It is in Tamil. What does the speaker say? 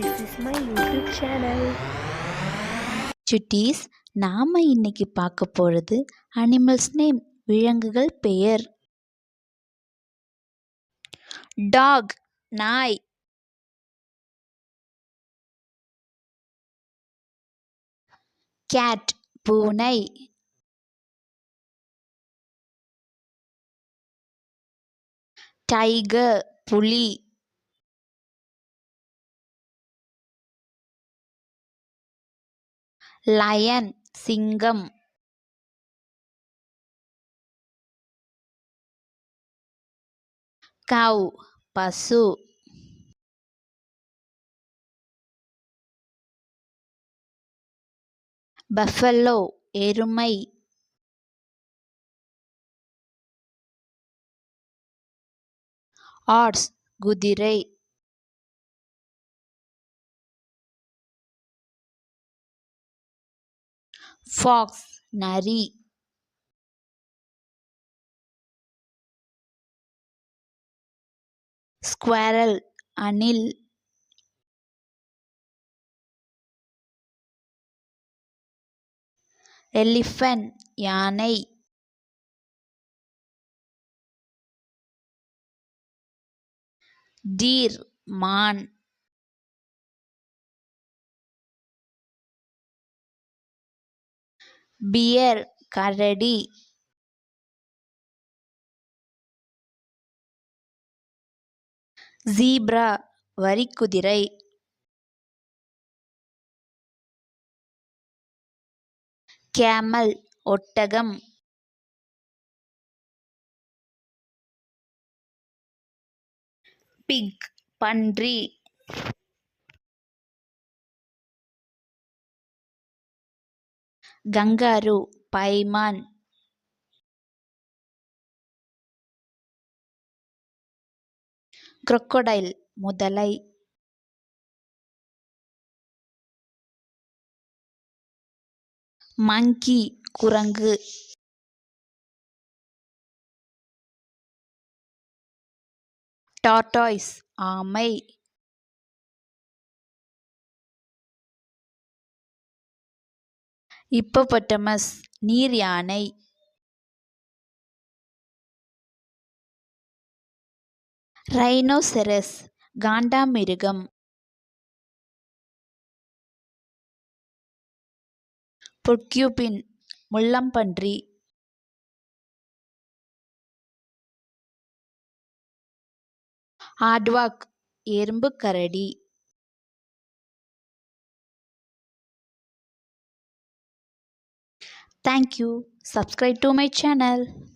This is my YouTube channel. சுட்டீஸ், நாம இன்னைக்கு பார்க்க போறது அனிமல்ஸ் நேம், விலங்குகள் பெயர். டாக், நாய். கேட், பூனை. டைகர், புலி. லயன், சிங்கம். கவ், பசு. பஃபலோ, எருமை. ஆர்ஸ், குதிரை. ஃபாக்ஸ், நரி. ஸ்குவாரல், அணில். எலிஃபண்ட், யானை. டீர், மான். பியர், கரடி. ஜீப்ரா, வரிக்குதிரை. கேமல், ஒட்டகம். பிக், பன்றி. கங்காரு, பைமான். crocodile, முதலை. monkey, குரங்கு. tortoise, ஆமை. hippopotamus, நீர் யானை. ரைனோசெரஸ், காண்டாமிருகம். porcupine, முள்ளம்பன்றி. aardvark, எறும்பு கரடி. Thank you. Subscribe to my channel.